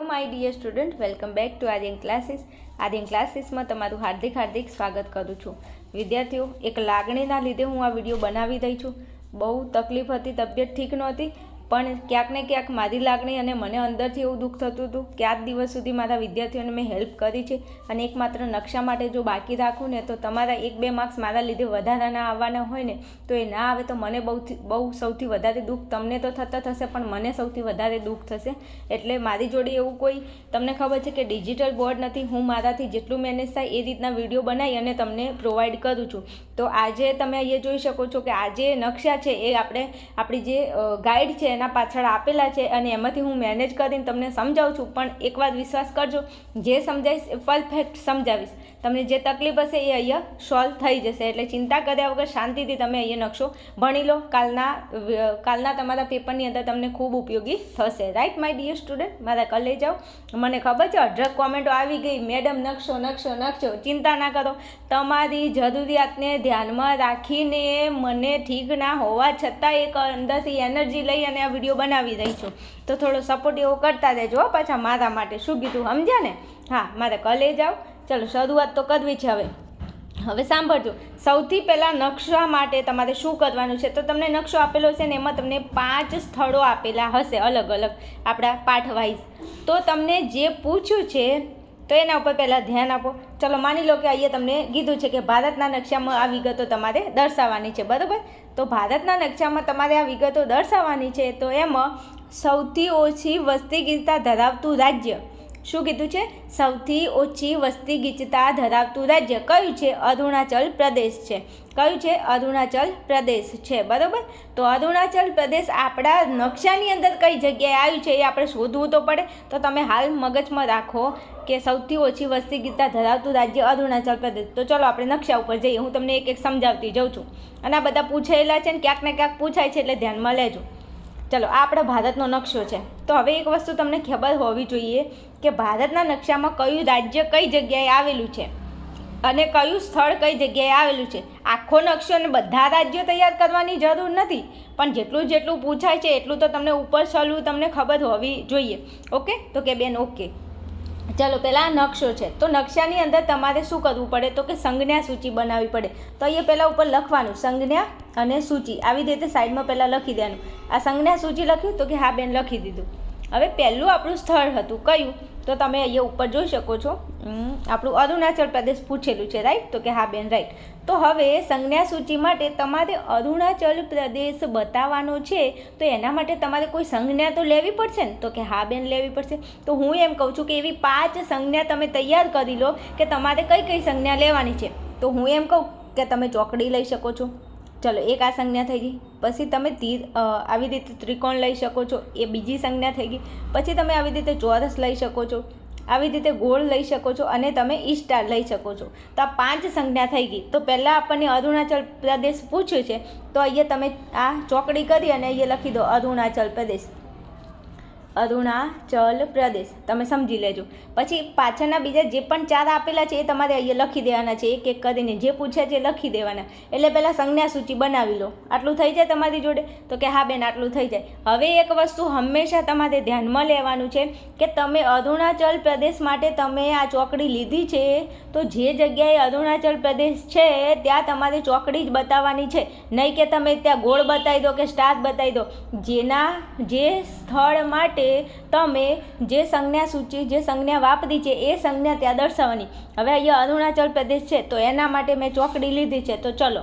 My dear student, welcome back to Aryan classes. Aryan ક્લાસીસમાં તમારું હાર્દિક સ્વાગત કરું છું. વિદ્યાર્થીઓ, એક લાગણીના લીધે હું આ વિડીયો બનાવી રહી છું. બહુ તકલીફ હતી, તબિયત ઠીક નહોતી, પણ ક્યાંક ને ક્યાંક મારી લાગણી અને મને અંદરથી એવું દુઃખ થતું હતું કે આજ દિવસ સુધી મારા વિદ્યાર્થીઓને મેં હેલ્પ કરી છે અને એકમાત્ર નકશા માટે જો બાકી રાખું ને તો તમારા 1-2 માર્ક્સ મારા લીધે વધારાના આવવાના હોય ને તો એ ના આવે તો મને બહુ સૌથી વધારે દુઃખ તમને તો થતા થશે, પણ મને સૌથી વધારે દુઃખ થશે. એટલે મારી જોડે એવું કોઈ તમને ખબર છે કે ડિજિટલ બોર્ડ નથી. હું મારાથી જેટલું મેનેજ થાય એ રીતના વિડીયો બનાવી અને તમને પ્રોવાઈડ કરું છું. તો આજે તમે અહીંયા જોઈ શકો છો કે આ જે નકશા છે એ આપણી જે ગાઈડ છે એના પાછળ આપેલા છે અને એમાંથી હું મેનેજ કરીને તમને સમજાવું છું. પણ એક વાત વિશ્વાસ કરજો, જે સમજાવીશ એ પરફેક્ટ સમજાવીશ. તમને જે તકલીફ હશે એ અહીંયા સોલ્વ થઈ જશે. એટલે ચિંતા કર્યા વગર શાંતિથી તમે અહીંયા નકશો ભણી લો. કાલના તમારા પેપરની અંદર તમને ખૂબ ઉપયોગી થશે. રાઈટ માય ડિયર સ્ટુડન્ટ, મારા કલે જાઓ. મને ખબર છે અઢળક કોમેન્ટો આવી ગઈ, મેડમ નકશો નકશો નકશો. ચિંતા ના કરો, તમારી જરૂરિયાતને ધ્યાનમાં રાખીને મને ઠીક ના હોવા છતાં એક અંદરથી એનર્જી લઈ અને આ વિડીયો બનાવી રહી છું. તો થોડો સપોર્ટ એવો કરતા રહેજો પાછા મારા માટે. શું કીધું, સમજ્યા ને? હા, મારે કલે જાઓ. ચલો શરૂઆત તો કરવી છે. હવે સાંભળજો. સૌથી પહેલાં નકશા માટે તમારે શું કરવાનું છે, તો તમને નકશો આપેલો છે ને એમાં તમને 5 સ્થળો આપેલા હશે અલગ અલગ આપણા પાઠ વાઇઝ. તો તમને જે પૂછ્યું છે તો એના ઉપર પહેલાં ધ્યાન આપો. ચલો માની લો કે અહીંયા તમને કીધું છે કે ભારતના નકશામાં આ વિગતો તમારે દર્શાવવાની છે, બરાબર? તો ભારતના નકશામાં તમારે આ વિગતો દર્શાવવાની છે. તો એમાં સૌથી ઓછી વસ્તી ગીચતા ધરાવતું રાજ્ય, શું કીધું છે? સૌથી ઓછી વસ્તી ગીચતા ધરાવતું રાજ્ય કયું છે? અરુણાચલ પ્રદેશ છે. કયું છે? અરુણાચલ પ્રદેશ છે, બરાબર? તો અરુણાચલ પ્રદેશ આપણા નકશાની અંદર કઈ જગ્યાએ આવ્યું છે એ આપણે શોધવું તો પડે. તો તમે હાલ મગજમાં રાખો કે સૌથી ઓછી વસ્તી ગીચતા ધરાવતું રાજ્ય અરુણાચલ પ્રદેશ. તો ચલો આપણે નકશા ઉપર જઈએ. હું તમને એક સમજાવતી જાઉં છું. અને આ બધા પૂછાયેલા છે ને ક્યાંક ને ક્યાંક પૂછાય છે, એટલે ધ્યાનમાં લેજો. ચલો, આ આપણા ભારતનો નકશો છે. તો હવે એક વસ્તુ તમને ખબર હોવી જોઈએ કે ભારતના નકશામાં કયું રાજ્ય કઈ જગ્યાએ આવેલું છે અને કયું સ્થળ કઈ જગ્યાએ આવેલું છે. આખો નકશો ને બધા રાજ્યો તૈયાર કરવાની જરૂર નથી, પણ જેટલું પૂછાય છે એટલું તો તમને ઉપર છલું તમને ખબર હોવી જોઈએ. ઓકે? તો કે બેન ઓકે. ચાલો, પહેલાં નકશો છે. તો નકશાની અંદર તમારે શું કરવું પડે, તો કે સંજ્ઞા સૂચિ બનાવવી પડે. તો અહીંયા પહેલાં ઉપર લખવાનું સંજ્ઞા અને સૂચિ, આવી રીતે સાઈડમાં પહેલાં લખી દેવાનું. આ સંજ્ઞા સૂચિ લખ્યું? તો કે હા બેન લખી દીધું. હવે પહેલું આપણું સ્થળ હતું કયું? તો તમે અહીંયા ઉપર જોઈ શકો છો આપણું અરુણાચલ પ્રદેશ પૂછેલું છે, રાઈટ? તો કે હા બેન રાઈટ. તો હવે સંજ્ઞા સૂચિ માટે તમારે અરુણાચલ પ્રદેશ બતાવવાનો છે, તો એના માટે તમારે કોઈ સંજ્ઞા તો લેવી પડશે ને? તો કે હા બેન લેવી પડશે. તો હું એમ કહું છું કે એવી 5 સંજ્ઞા તમે તૈયાર કરી લો કે તમારે કઈ સંજ્ઞા લેવાની છે. તો હું એમ કહું કે તમે ચોકડી લઈ શકો છો. ચલો, એક આ સંજ્ઞા થઈ ગઈ. પછી તમે તીર આવી રીતે ત્રિકોણ લઈ શકો છો, એ બીજી સંજ્ઞા થઈ ગઈ. પછી તમે આવી રીતે ચોરસ લઈ શકો છો, આવી રીતે ગોળ લઈ શકો છો અને તમે સ્ટાર લઈ શકો છો. તો આ 5 સંજ્ઞા થઈ ગઈ. તો પહેલાં આપણને અરુણાચલ પ્રદેશ પૂછ્યું છે, તો અહીંયા તમે આ ચોકડી કરી અને અહીંયા લખી દો અરુણાચલ પ્રદેશ. અરુણાચલ પ્રદેશ તમે સમજી લેજો. પછી પાછળના બીજા જે પણ 4 આપેલા છે એ તમારે અહીંયા લખી દેવાના છે, એક એક કરીને જે પૂછ્યા છે લખી દેવાના. એટલે પહેલાં સંજ્ઞા સૂચિ બનાવી લો. આટલું થઈ જાય તમારી જોડે? તો કે હા બેન આટલું થઈ જાય. હવે એક વસ્તુ હંમેશા તમારે ધ્યાનમાં લેવાનું છે કે તમે અરુણાચલ પ્રદેશ માટે તમે આ ચોકડી લીધી છે, તો જે જગ્યાએ અરુણાચલ પ્રદેશ છે ત્યાં તમારે ચોકડી જ બતાવવાની છે, નહીં કે તમે ત્યાં ગોળ બતાવી દો કે સ્ટાર બતાવી દો. જે સ્થળ માટે તમે જે સંજ્ઞા સૂચિ જે સંજ્ઞા વાપરી છે એ સંજ્ઞા ત્યાં દર્શાવવાની. હવે અહીંયા અરુણાચલ પ્રદેશ છે તો એના માટે મેં ચોકડી લીધી છે. તો ચલો,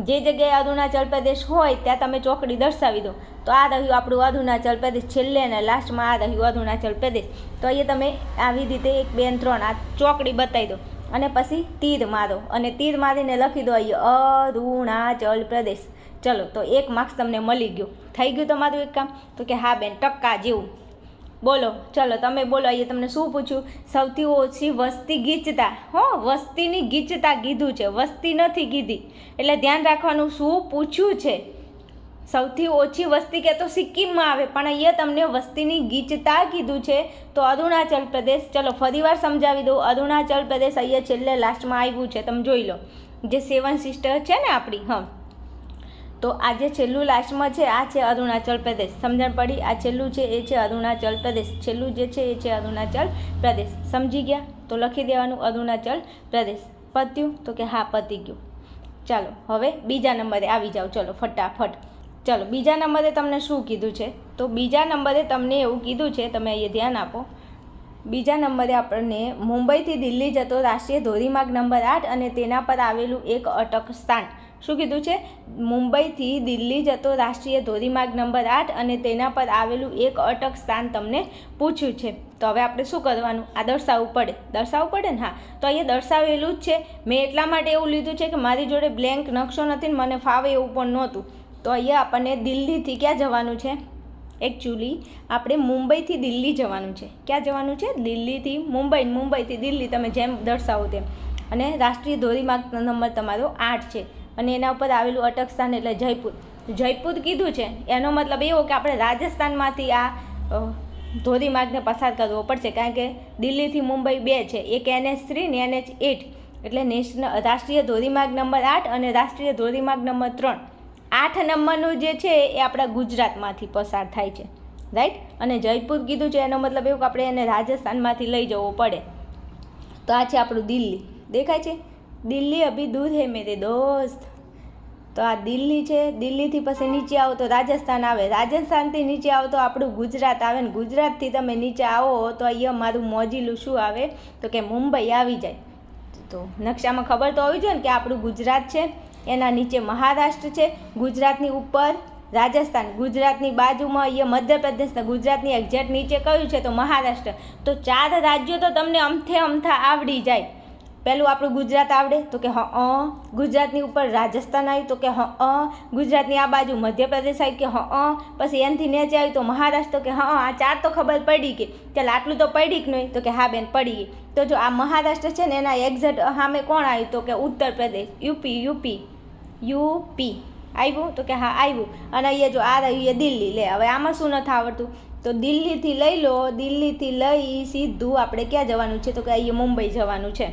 જે જગ્યાએ અરુણાચલ પ્રદેશ હોય ત્યાં તમે ચોકડી દર્શાવી દો. તો આ રહ્યું આપણું અરુણાચલ પ્રદેશ, છેલ્લે અને લાસ્ટમાં આ રહ્યું અરુણાચલ પ્રદેશ. તો અહીંયા તમે આવી રીતે 1 2 3 આ ચોકડી બતાવી દો અને પછી તીર મારો અને તીર મારીને લખી દો અહીંયા અરુણાચલ પ્રદેશ. ચલો, તો 1 માર્ક્સ તમને મળી ગયો. થઈ ગયું તમારું એક કામ? તો કે હા બેન ટકા જેવું. બોલો, ચલો તમે બોલો. અહીંયા તમને શું પૂછ્યું? સૌથી ઓછી વસ્તી ગીચતા. વસ્તીની ગીચતા કીધું છે, વસ્તી નથી કીધી. એટલે ધ્યાન રાખવાનું શું પૂછ્યું છે. સૌથી ઓછી વસ્તી કે તો સિક્કિમમાં આવે, પણ અહીંયા તમને વસ્તીની ગીચતા કીધું છે, તો અરુણાચલ પ્રદેશ. ચલો ફરીવાર સમજાવી દઉં. અરુણાચલ પ્રદેશ અહીંયા છેલ્લે લાસ્ટમાં આવ્યું છે, તમે જોઈ લો. જે 7 સિસ્ટર છે ને આપણી, તો આ જે છેલ્લું લાસ્ટમાં છે આ છે અરુણાચલ પ્રદેશ. સમજણ પડી? આ છેલ્લું છે એ છે અરુણાચલ પ્રદેશ. છેલ્લું જે છે એ છે અરુણાચલ પ્રદેશ. સમજી ગયા? તો લખી દેવાનું અરુણાચલ પ્રદેશ. પત્યું? તો કે હા પતી ગયું. ચાલો હવે બીજા નંબરે આવી જાઓ. ચલો ફટાફટ. ચલો બીજા નંબરે તમને શું કીધું છે? તો બીજા નંબરે તમને એવું કીધું છે, તમે અહીંયા ધ્યાન આપો. બીજા નંબરે આપણને મુંબઈથી દિલ્હી જતો રાષ્ટ્રીય ધોરીમાર્ગ નંબર 8 અને તેના પર આવેલું એક અટક સ્થાન. શું કીધું છે? મુંબઈથી દિલ્હી જતો રાષ્ટ્રીય ધોરીમાર્ગ નંબર 8 અને તેના પર આવેલું એક અટક સ્થાન તમને પૂછ્યું છે. તો હવે આપણે શું કરવાનું? આ દર્શાવવું પડે ને? હા, તો અહીંયા દર્શાવેલું જ છે. મેં એટલા માટે એવું લીધું છે કે મારી જોડે બ્લેન્ક નકશો નથી ને મને ફાવે એવું પણ નહોતું. તો અહીંયા આપણને દિલ્હીથી ક્યાં જવાનું છે? એકચ્યુઅલી આપણે મુંબઈથી દિલ્હી જવાનું છે. ક્યાં જવાનું છે? દિલ્હીથી મુંબઈ, મુંબઈથી દિલ્હી, તમે જેમ દર્શાવો તેમ. અને રાષ્ટ્રીય ધોરીમાર્ગ નંબર તમારો 8 છે અને એના ઉપર આવેલું અટક સ્થાન એટલે જયપુર. જયપુર કીધું છે એનો મતલબ એવો કે આપણે રાજસ્થાનમાંથી આ ધોરીમાર્ગને પસાર કરવો પડશે, કારણ કે દિલ્હીથી મુંબઈ 2 છે, એક NH3 ને NH8, એટલે રાષ્ટ્રીય ધોરીમાર્ગ નંબર 8 અને રાષ્ટ્રીય ધોરીમાર્ગ નંબર 3. 8 નંબરનું જે છે એ આપણા ગુજરાતમાંથી પસાર થાય છે, રાઈટ. અને જયપુર કીધું છે એનો મતલબ એવું કે આપણે એને રાજસ્થાનમાંથી લઈ જવો પડે. તો આ છે આપણું દિલ્હી. દેખાય છે? દિલ્હી અભી દૂર હે મેરે દોસ્ત. તો આ દિલ્હી છે. દિલ્હીથી પછી નીચે આવો તો રાજસ્થાન આવે. રાજસ્થાનથી નીચે આવો તો આપણું ગુજરાત આવે ને ગુજરાતથી તમે નીચે આવો તો અહીંયા મારું મોજીલું શું આવે? તો કે મુંબઈ આવી જાય. તો નકશામાં ખબર તો હોવી જોઈએ ને કે આપણું ગુજરાત છે, એના નીચે મહારાષ્ટ્ર છે, ગુજરાતની ઉપર રાજસ્થાન, ગુજરાતની બાજુમાં અહીંયા મધ્યપ્રદેશ, ગુજરાતની એક્ઝેક્ટ નીચે કયું છે? તો મહારાષ્ટ્ર. તો 4 રાજ્યો તો તમને અમથા આવડી જાય. પહેલું આપણું ગુજરાત આવડે તો કે ગુજરાતની ઉપર રાજસ્થાન આવ્યું તો કે ગુજરાતની આ બાજુ મધ્યપ્રદેશ આવ્યું કે પછી એનાથી નીચે આવ્યું તો મહારાષ્ટ્ર તો કે આ 4 તો ખબર પડી કે ચાલ આટલું તો પડી કે નહીં? તો કે હા બેન પડી ગઈ. તો જો આ મહારાષ્ટ્ર છે ને એના એક્ઝેક્ટ સામે કોણ આવ્યું? તો કે ઉત્તર પ્રદેશ, યુપી આવ્યું તો કે હા આવ્યું. અને અહીંયા જો આ રહ્યું એ દિલ્હી. લે હવે આમાં શું નથી આવડતું? તો દિલ્હીથી લઈ લો. દિલ્હીથી લઈ સીધું આપણે ક્યાં જવાનું છે? તો કે અહીંયા મુંબઈ જવાનું છે.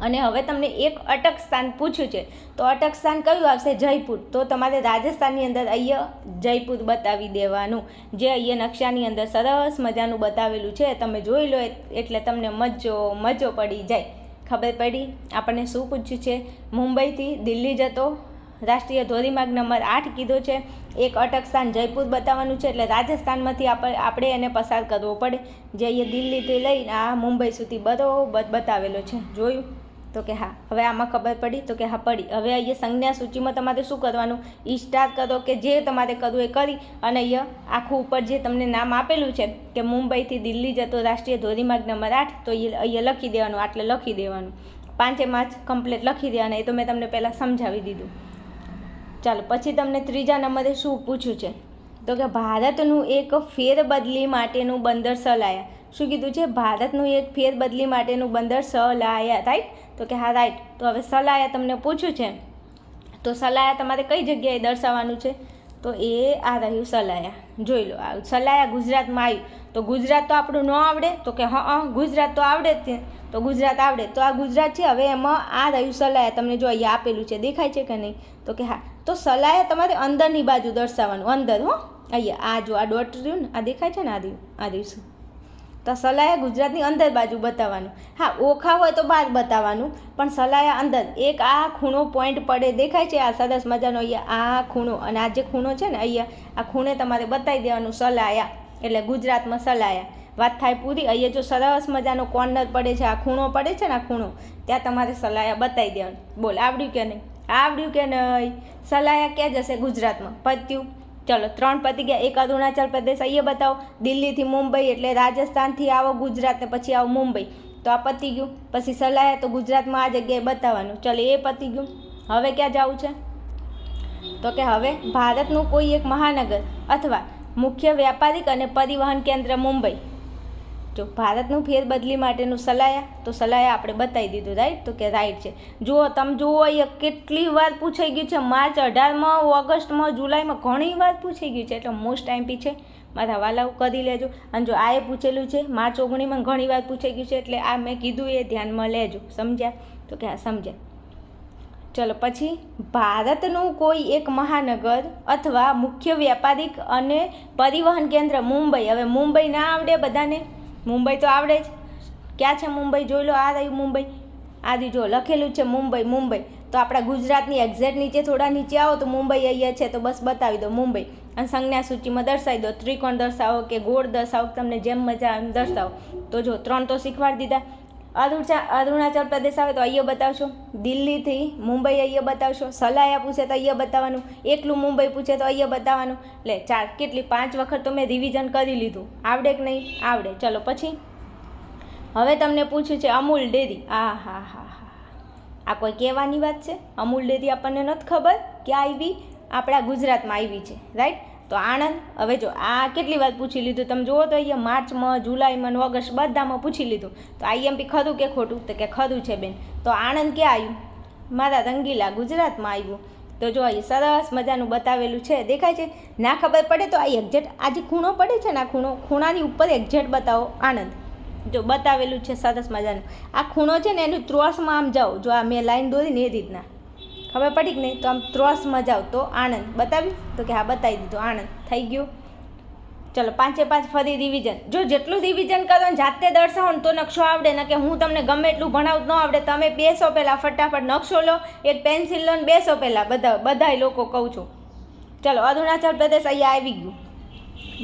અને હવે તમને એક અટક સ્થાન પૂછ્યું છે, તો અટક સ્થાન કયું આવશે? જયપુર. તો તમારે રાજસ્થાનની અંદર અહીંયા જયપુર બતાવી દેવાનું, જે અહીંયા નકશાની અંદર સરસ મજાનું બતાવેલું છે. તમે જોઈ લો એટલે તમને મજો પડી જાય. ખબર પડી? આપણને શું પૂછ્યું છે? મુંબઈથી દિલ્હી જતો રાષ્ટ્રીય ધોરીમાર્ગ નંબર 8 કીધો છે. એક અટક સ્થાન જયપુર બતાવવાનું છે, એટલે રાજસ્થાનમાંથી આપણે એને પસાર કરવો પડે, જે અહીંયા દિલ્હીથી લઈને આ મુંબઈ સુધી બરોબર બતાવેલો છે. જોયું? તો કે હા. હવે આમાં ખબર પડી? તો કે હા પડી. હવે અહીંયા સંજ્ઞા સૂચિમાં તમારે શું કરવાનું? સ્ટાર કરો કે જે તમારે કરવું એ કરી અને અહીંયા આખું ઉપર જે તમને નામ આપેલું છે કે મુંબઈથી દિલ્હી જતો રાષ્ટ્રીય ધોરીમાર્ગ નંબર 8, તો અહીંયા લખી દેવાનું, આટલે લખી દેવાનું. 5 કમ્પ્લીટ લખી દેવાના. એ તો મેં તમને પહેલાં સમજાવી દીધું. ચાલો પછી તમને ત્રીજા નંબરે શું પૂછ્યું છે? તો કે ભારતનું એક ફેરબદલી માટેનું બંદર સલાયા. શું કીધું છે? ભારતનું એક ફેરબદલી માટેનું બંદર સલાયા, રાઈટ? તો કે હા રાઈટ. તો હવે સલાયા તમને પૂછ્યું છે, તો સલાયા તમારે કઈ જગ્યાએ દર્શાવવાનું છે? તો એ આ રહ્યું સલાયા. જોઈ લો, આ સલાયા ગુજરાતમાં આવ્યું. તો ગુજરાત તો આપણું ન આવડે? તો કે ગુજરાત તો આવડે જ. તો ગુજરાત આવડે તો આ ગુજરાત છે. હવે એમાં આ રહ્યું સલાયા, તમને જો અહીંયા આપેલું છે, દેખાય છે કે નહીં? તો કે હા. તો સલાયા તમારે અંદરની બાજુ દર્શાવવાનું, અંદર. અહીંયા આ જો આ ડોટ રહ્યું ને, આ દેખાય છે ને? આ રહ્યું શું? તો સલાયા ગુજરાતની અંદર બાજુ બતાવવાનું. હા, ઓખા હોય તો બહાર બતાવવાનું, પણ સલાયા અંદર. એક આ ખૂણો પોઈન્ટ પડે, દેખાય છે? આ સરસ મજાનો અહીંયા આ ખૂણો, અને આ જે ખૂણો છે ને અહીંયા, આ ખૂણે તમારે બતાવી દેવાનું સલાયા, એટલે ગુજરાતમાં સલાયા. વાત થાય પૂરી. અહીંયા જો સરસ મજાનો કોર્નર પડે છે, આ ખૂણો પડે છે ને, આ ખૂણો, ત્યાં તમારે સલાયા બતાવી દેવાનું. બોલ, આવડ્યું કે નહીં? આવડ્યું કે નહીં? સલાયા ક્યાં જશે? ગુજરાતમાં. પત્યું. ચલો 3 પતી ગયા. એક અરુણાચલ પ્રદેશ અહીંયા બતાવો. દિલ્હીથી મુંબઈ એટલે રાજસ્થાનથી આવો ગુજરાત ને પછી આવો મુંબઈ, તો આ પતી ગયું. પછી સલાયા તો ગુજરાતમાં આ જગ્યાએ બતાવવાનું. ચલો એ પતી ગયું. હવે ક્યાં જવું છે? તો કે હવે ભારતનું કોઈ એક મહાનગર અથવા મુખ્ય વ્યાપારિક અને પરિવહન કેન્દ્ર મુંબઈ. જો ભારતનું ફેરબદલી માટેનું સલાયા, તો સલાયા આપણે બતાવી દીધું, રાઈટ? તો કે રાઈટ છે. જુઓ, તમે જુઓ અહીંયા કેટલી વાર પૂછાઈ ગયું છે. માર્ચ 18માં, ઓગસ્ટમાં, જુલાઈમાં ઘણી વાર પૂછાઈ ગયું છે, એટલે મોસ્ટ ટાઈમ છે. મારા વાલાઓ કરી લેજો. અને જો આ એ પૂછેલું છે માર્ચ 19માં ઘણી વાર પૂછાઈ ગયું છે, એટલે આ મેં કીધું એ ધ્યાનમાં લેજો. સમજ્યા? તો કે હા સમજ્યા. ચલો પછી, ભારતનું કોઈ એક મહાનગર અથવા મુખ્ય વ્યાપારિક અને પરિવહન કેન્દ્ર મુંબઈ. હવે મુંબઈ ના આવડે બધાને? મુંબઈ તો આવડે જ. ક્યાં છે મુંબઈ? જોઈ લો, આ રહ્યું મુંબઈ. આદિ જો લખેલું છે મુંબઈ. મુંબઈ તો આપણા ગુજરાતની એક્ઝેક્ટ નીચે થોડા નીચે આવો તો મુંબઈ અહીંયા છે, તો બસ બતાવી દો મુંબઈ. અને સંજ્ઞા સૂચિમાં દર્શાવી દો. ત્રિકોણ દર્શાવો કે ગોળ દર્શાવો, તમને જેમ મજા આવે એમ દર્શાવો. તો જો 3 તો શીખવાડી દીધા. અરુણાચલ પ્રદેશ આવે તો અહીંયા બતાવશો. દિલ્હીથી મુંબઈ અહીંયા બતાવશો. સલાયા પૂછે તો અહીંયા બતાવવાનું. એકલું મુંબઈ પૂછે તો અહીંયા બતાવવાનું. એટલે 4 કેટલી 5 વખત તો મેં રિવિઝન કરી લીધું. આવડે કે નહીં? આવડે. ચલો પછી, હવે તમને પૂછ્યું છે અમૂલ ડેરી. આ કોઈ કહેવાની વાત છે? અમૂલ ડેરી આપણને નથી ખબર ક્યાં આવી? આપણા ગુજરાતમાં આવી છે, રાઈટ. તો આણંદ. હવે જો આ કેટલી વાર પૂછી લીધું તમે જુઓ તો અહીંયા માર્ચમાં, જુલાઈમાં, ઓગસ્ટ બધામાં પૂછી લીધું. તો આઈએમપી ખરું કે ખોટું? તો કે ખરું છે બેન. તો આણંદ ક્યાં આવ્યું? મારા રંગીલા ગુજરાતમાં આવ્યું. તો જો અહીં સરસ મજાનું બતાવેલું છે, દેખાય છે? ના ખબર પડે તો આ એક્ઝેક્ટ આ જે ખૂણો પડે છે ને, આ ખૂણાની ઉપર એક્ઝેક્ટ બતાવો આણંદ. જો બતાવેલું છે સરસ મજાનું. આ ખૂણો છે ને એનું ત્રોસમાં આમ જાઓ. જો આ મેં લાઈન દોરી ને એ રીતના ખબર પડી કે નહીં? તો આમ ત્રોસમાં જાઓ તો આણંદ બતાવ્યું. તો કે હા બતાવી દીધું, આણંદ થઈ ગયું. ચલો 5 ફરી રિવિઝન. જો જેટલું રિવિઝન કરો ને જાતે દર્શાવો ને તો નકશો આવડે. ને કે હું તમને ગમે એટલું ભણાવું ન આવડે. તમે બેસો પહેલાં ફટાફટ નકશો લો, એક પેન્સિલ લો ને બેસો પહેલાં. બધા લોકો કહું છું. ચલો અરુણાચલ પ્રદેશ અહીંયા આવી ગયું.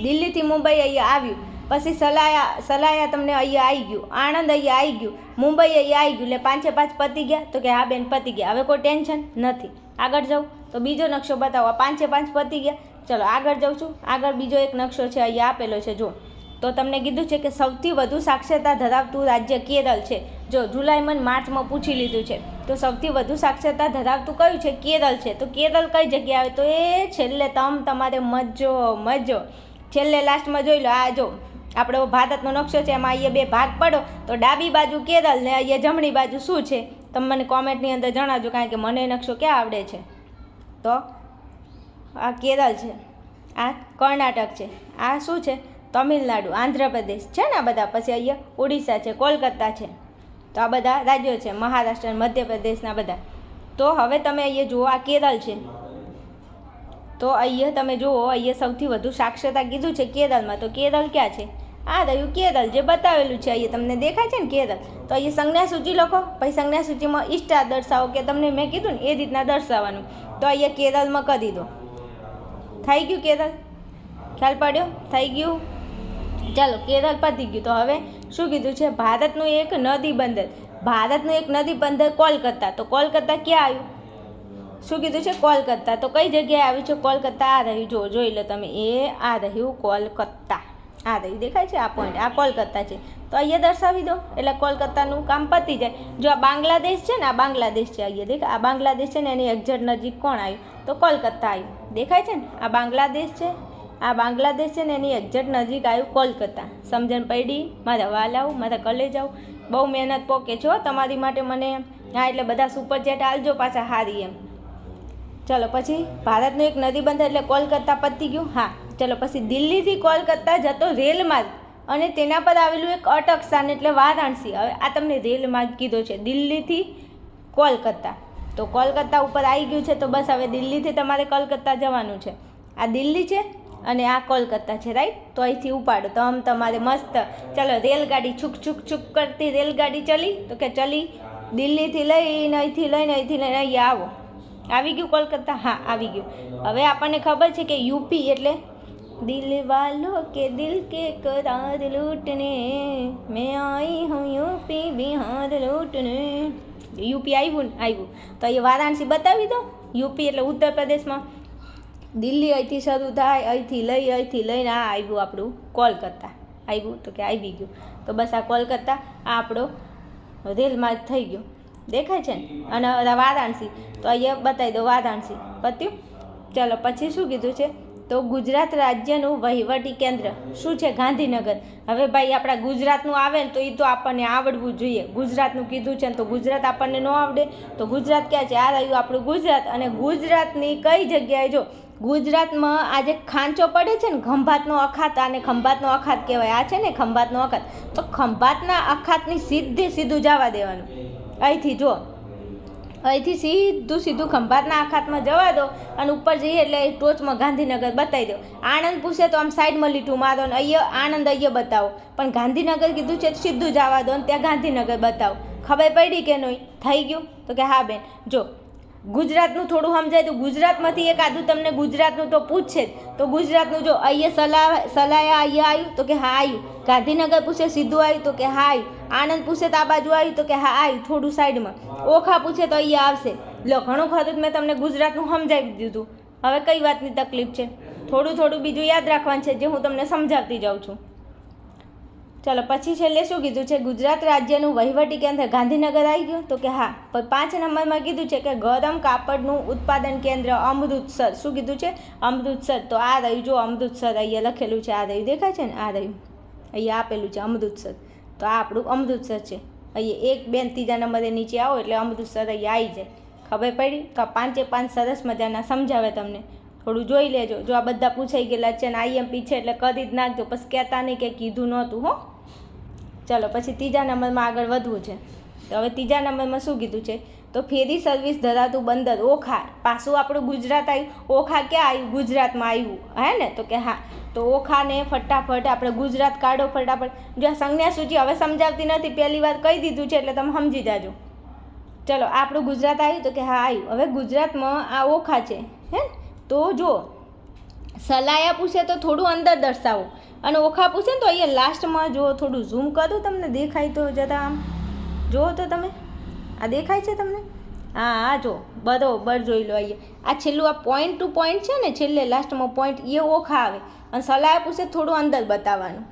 દિલ્હીથી મુંબઈ અહીંયા આવ્યું. પછી સલાયા તમને અહીંયા આવી ગયું. આણંદ અહીંયા આવી ગયું. મુંબઈ અહીંયા આવી ગયું. એટલે 5 પતી ગયા. તો કે હા બેન પતી ગયા. હવે કોઈ ટેન્શન નથી. આગળ જાઉં તો બીજો નકશો બતાવો. 5 પતી ગયા. ચલો આગળ જાઉં છું. આગળ બીજો એક નકશો છે, અહીંયા આપેલો છે જો. તો તમને કીધું છે કે સૌથી વધુ સાક્ષરતા ધરાવતું રાજ્ય કેરળ છે. જો જુલાઈમાં માર્ચમાં પૂછી લીધું છે. તો સૌથી વધુ સાક્ષરતા ધરાવતું કયું છે? કેરળ છે. તો કેરળ કઈ જગ્યાએ આવે? તો એ છેલ્લે તમારે મજો છેલ્લે લાસ્ટમાં જોઈ લો. આ જો આપણો ભારતનો નકશો છે, એમાં અહીંયા 2 ભાગ પડો. તો ડાબી બાજુ કેરળ ને અહીંયા જમણી બાજુ શું છે? તમે મને કોમેન્ટની અંદર જણાવજો, કારણ કે મને નકશો ક્યાં આવડે છે. તો આ કેરળ છે, આ કર્ણાટક છે, આ શું છે? તમિલનાડુ, આંધ્રપ્રદેશ છે ને આ બધા. પછી અહીંયા ઓડિશા છે, કોલકાતા છે. તો આ બધા રાજ્યો છે, મહારાષ્ટ્ર, મધ્યપ્રદેશના બધા. તો હવે તમે અહીંયા જુઓ, આ કેરળ છે. તો અહીંયા તમે જુઓ, અહીંયા સૌથી વધુ સાક્ષરતા કીધું છે કેરળમાં. તો કેરળ ક્યાં છે? આ રહ્યું કેરળ, જે બતાવેલું છે અહીંયા તમને દેખાય છે ને કેરળ. તો અહીંયા સંજ્ઞા સૂચિ લખો. પછી સંજ્ઞા સૂચિમાં સ્ટાર દર્શાવો, કે તમને મેં કીધું ને એ રીતના દર્શાવવાનું. તો અહીંયા કેરળમાં કરી દો. થઈ ગયું કેરળ? ખ્યાલ પડ્યો? થઈ ગયું. ચાલો કેરળ પતી ગયું. તો હવે શું કીધું છે? ભારતનું એક નદી બંદર. ભારતનું એક નદી બંદર કોલકાતા. તો કોલકાતા ક્યાં આવ્યું? શું કીધું છે? કોલકાતા. તો કઈ જગ્યાએ આવ્યું છે કોલકાતા? આ રહ્યું, જોઈ લો તમે. આ રહ્યું કોલકાતા. આ રહ્યું દેખાય છે? આ પોઈન્ટ, આ કોલકાતા છે. તો અહીંયા દર્શાવી દો, એટલે કોલકાતાનું કામ પતી જાય. જો આ બાંગ્લાદેશ છે ને, આ બાંગ્લાદેશ છે. અહીંયા દેખાય? આ બાંગ્લાદેશ છે ને, એની એક્ઝેક્ટ નજીક કોણ આવ્યું? તો કોલકાતા આવ્યું. દેખાય છે ને? આ બાંગ્લાદેશ છે, આ બાંગ્લાદેશ છે ને, એની એક્ઝેક્ટ નજીક આવ્યું કોલકાતા. સમજણ પડી મારા વાલાઓ, મારા કલેજાઓ? બહુ મહેનત પોકે છો તમારી માટે મને. હા, એટલે બધા સુપરચેટ આલજો પાછા હારી એમ. ચલો પછી ભારતનું એક નદી બંદર, એટલે કોલકાતા પતી ગયું. હા, ચલો પછી દિલ્હીથી કોલકાતા જતો રેલમાર્ગ અને તેના પર આવેલું એક અટક સ્થાન એટલે વારાણસી. હવે આ તમને રેલમાર્ગ કીધો છે દિલ્હીથી કોલકાતા. તો કોલકાતા ઉપર આવી ગયું છે. તો બસ હવે દિલ્હીથી તમારે કોલકાતા જવાનું છે. આ દિલ્હી છે અને આ કોલકાતા છે, રાઈટ. તો અહીંથી ઉપાડો તો તમારે મસ્ત. ચલો રેલગાડી છુક કરતી રેલગાડી ચલી. તો કે ચલી. દિલ્હીથી લઈને અહીંથી લઈને અહીંયા આવો. આવી ગયું કોલકાતા? હા, આવી ગયું. હવે આપણને ખબર છે કે યુપી એટલે દિલ વાલો કે દિલ કે કરાર લૂટને મેં આઈ હું યુપી બિહાર લૂટને. યુપી આવ્યું ને? આવ્યું. તો અહીંયા વારાણસી બતાવી દો. યુપી એટલે ઉત્તર પ્રદેશમાં. દિલ્હી અહીંથી શરૂ થાય, અહીંથી લઈને આ આવ્યું આપણું કોલકાતા. આવ્યું? તો કે આવી ગયું. તો બસ આ કોલકાતા, આ આપણો રેલમાર્ગ થઈ ગયો. દેખાય છે ને? અને વારાણસી તો અહીંયા બતાવી દો, વારાણસી પત્યું. ચલો પછી શું કીધું છે? તો ગુજરાત રાજ્યનું વહીવટી કેન્દ્ર શું છે? ગાંધીનગર. હવે ભાઈ આપણા ગુજરાતનું આવે ને તો એ તો આપણને આવડવું જોઈએ. ગુજરાતનું કીધું છે ને તો ગુજરાત આપણને ન આવડે? તો ગુજરાત ક્યાં છે? આ રહ્યું આપણું ગુજરાત. અને ગુજરાતની કઈ જગ્યાએ? જો ગુજરાતમાં આ જે ખાંચો પડે છે ને, ખંભાતનો અખાત, આને ખંભાતનો અખાત કહેવાય. આ છે ને ખંભાતનો અખાત. તો ખંભાતના અખાતની સીધું જવા દેવાનું. અહીંથી જો અહીંથી સીધું સીધું ખંભાતના અખાતમાં જવા દો અને ઉપર જઈએ એટલે ટોચમાં ગાંધીનગર બતાવી દો. આણંદ પૂછે તો આમ સાઈડમાં લીટું મારો ને અહીંયા આણંદ અહીંયા બતાવો, પણ ગાંધીનગર કીધું છે સીધું જવા દો ને ત્યાં ગાંધીનગર બતાવો. ખબર પડી કે નહીં? થઈ ગયું? તો કે હા બેન. જો ગુજરાતનું થોડું સમજાય તો ગુજરાતમાંથી એક આદું તમને ગુજરાતનું તો પૂછશે જ. તો ગુજરાતનું જો અહીંયા સલાયા અહીંયા આવ્યું તો કે હા આવ્યું. ગાંધીનગર પૂછે સીધું આવ્યું તો કે હા આવ્યું. આણંદ પૂછે તો આ બાજુ આવ્યું તો કે હા આવ્યું થોડું સાઈડમાં. ઓખા પૂછે તો અહીંયા આવશે. લો ઘણું ખરું મેં તમને ગુજરાતનું સમજાવી દીધું. હવે કઈ વાતની તકલીફ છે? થોડું બીજું યાદ રાખવાનું છે જે હું તમને સમજાવતી જાઉં છું. ચાલો પછી છેલ્લે શું કીધું છે? ગુજરાત રાજ્યનું વહીવટી કેન્દ્ર ગાંધીનગર આવી ગયું તો કે હા. પણ 5 નંબરમાં કીધું છે કે ગરમ કાપડનું ઉત્પાદન કેન્દ્ર અમૃતસર. શું કીધું છે? અમૃતસર. તો આ રહ્યું, જો અમૃતસર અહીંયા લખેલું છે, આ રહ્યું દેખાય છે ને, આ રહ્યું અહીંયા આપેલું છે અમૃતસર. તો આ આપણું અમૃતસર છે. અહીંયા 1, 2, 3 નંબરે નીચે આવો એટલે અમૃતસર અહીંયા આવી જાય. ખબર પડી? તો 5 સરસ મજાના સમજાવે તમને. થોડું જોઈ લેજો. જો આ બધા પૂછાઈ ગયેલા છે ને IMP છે એટલે કરી જ નાખજો, પછી કહેતા નહીં કે કીધું નહોતું હો. ચાલો પછી 3જા નંબરમાં આગળ વધવું છે. તો હવે 3જા નંબરમાં શું કીધું છે? તો ફેરી સર્વિસ ધરાવતું બંદર ઓખા. પાછું આપણું ગુજરાત આવ્યું. ઓખા ક્યાં આવ્યું? ગુજરાતમાં આવ્યું હે ને? તો કે હા. તો ઓખાને ફટાફટ આપણે ગુજરાત કાઢો ફટાફટ. જો આ સંજ્ઞા સૂચિ હવે સમજાવતી નથી, પહેલી વાર કહી દીધું છે એટલે તમે સમજી જાજો. ચલો આપણું ગુજરાત આવ્યું તો કે હા આવ્યું. હવે ગુજરાતમાં આ ઓખા છે હે. તો જો સલાયા પૂછે તો થોડું અંદર દર્શાવો અને ઓખા પૂછે ને તો અહીંયા લાસ્ટમાં જો થોડું ઝૂમ કરું તમને દેખાય તો જરા આમ જુઓ તો તમે. આ દેખાય છે તમને? હા જો બરોબર જોઈ લો. અહીંયા આ છેલ્લું આ પોઈન્ટ ટુ પોઈન્ટ છે ને, છેલ્લે લાસ્ટમાં પોઈન્ટ એ ઓખા આવે અને સલાયા પૂછે થોડું અંદર બતાવવાનું.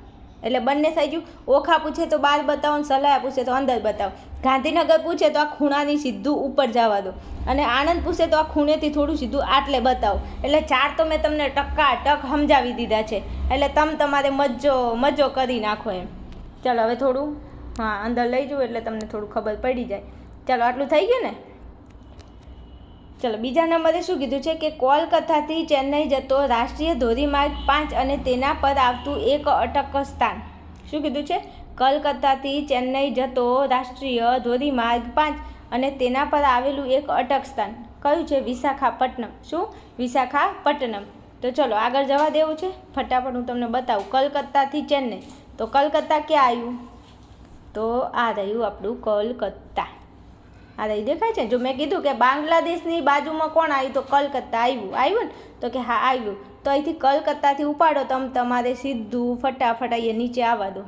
એટલે બંને થઈ ગયું. ઓખા પૂછે તો બહાર બતાવો અને સલાયા પૂછે તો અંદર બતાવો. ગાંધીનગર પૂછે તો આ ખૂણાની સીધું ઉપર જવા દો અને આણંદ પૂછે તો આ ખૂણેથી થોડું સીધું આટલે બતાવો. એટલે 4 તો મેં તમને ટક સમજાવી દીધા છે. એટલે તમારે મજો કરી નાખો એમ. ચાલો હવે થોડું હા અંદર લઈ જવું એટલે તમને થોડું ખબર પડી જાય. ચાલો આટલું થઈ ગયું ને? ચાલો બીજા નંબરે શું કીધું છે કે કોલકાતાથી ચેન્નઈ જતો રાષ્ટ્રીય ધોરીમાર્ગ 5 અને તેના પર આવતું એક અટક સ્થાન. શું કીધું છે? કલકત્તાથી ચેન્નઈ જતો રાષ્ટ્રીય ધોરીમાર્ગ 5 અને તેના પર આવેલું એક અટક સ્થાન કયું છે? વિશાખાપટ્ટનમ. શું? વિશાખાપટ્ટનમ. તો ચલો આગળ જવા દેવું છે. ફટાફટ હું તમને બતાવું. કલકત્તાથી ચેન્નઈ. તો કલકત્તા ક્યાં આવ્યું? તો આ રહ્યું આપણું કલકત્તા. આ રહી દેખાય છે? જો મેં કીધું કે બાંગ્લાદેશની બાજુમાં કોણ આવ્યું? તો કલકત્તા આવ્યું ને? તો કે હા આવ્યું. તો અહીંથી કલકત્તાથી ઉપાડો તમારે સીધું ફટાફટ અહીંયા નીચે આવવા દો.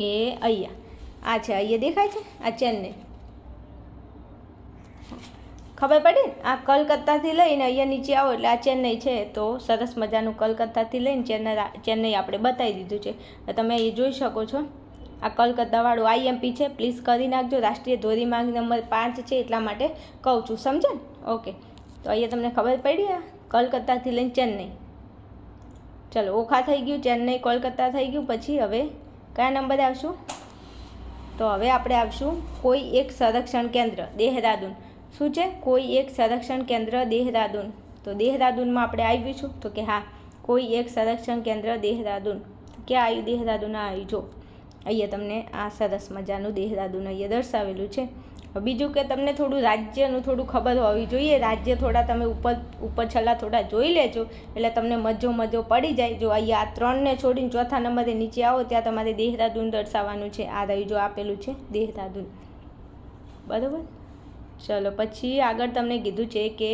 એ અહીંયા આ છે, અહીંયા દેખાય છે? આ ચેન્નઈ. ખબર પડી ને? આ કલકત્તાથી લઈને અહીંયા નીચે આવો એટલે આ ચેન્નઈ છે. તો સરસ મજાનું કલકત્તાથી લઈને ચેન્નઈ આપણે બતાવી દીધું છે. તમે એ જોઈ શકો છો. આ કલકત્તાવાળું IMP છે, પ્લીઝ કરી નાખજો. રાષ્ટ્રીય ધોરીમાર્ગ નંબર 5 છે એટલા માટે કહું છું, સમજે ને? ઓકે. તો અહીંયા તમને ખબર પડી આ કલકત્તાથી લઈને ચેન્નઈ. ચલો ઓખા થઈ ગયું, ચેન્નઈ કોલકાતા થઈ ગયું. પછી હવે કયા નંબરે આવશું? તો હવે આપણે આવશું કોઈ એક સંરક્ષણ કેન્દ્ર દેહરાદૂન. શું છે? કોઈ એક સંરક્ષણ કેન્દ્ર દેહરાદૂન. તો દેહરાદૂનમાં આપણે આવીશું તો કે હા કોઈ એક સંરક્ષણ કેન્દ્ર દેહરાદૂન. ક્યાં આવ્યું દેહરાદૂન? આવ્યું જો અહીંયા તમને આ સરસ મજાનું દેહરાદૂન અહીંયા દર્શાવેલું છે. બીજું કે તમને થોડું રાજ્યનું થોડું ખબર હોવી જોઈએ. રાજ્ય થોડા તમે ઉપર છેલ્લા થોડા જોઈ લેજો એટલે તમને મજો પડી જાય. જો અહીંયા આ 3ને છોડીને ચોથા નંબરે નીચે આવો ત્યાં તમારે દેહરાદૂન દર્શાવવાનું છે. આ રહ્યું જો આપેલું છે દેહરાદૂન. બરાબર. ચલો પછી આગળ તમને કીધું છે કે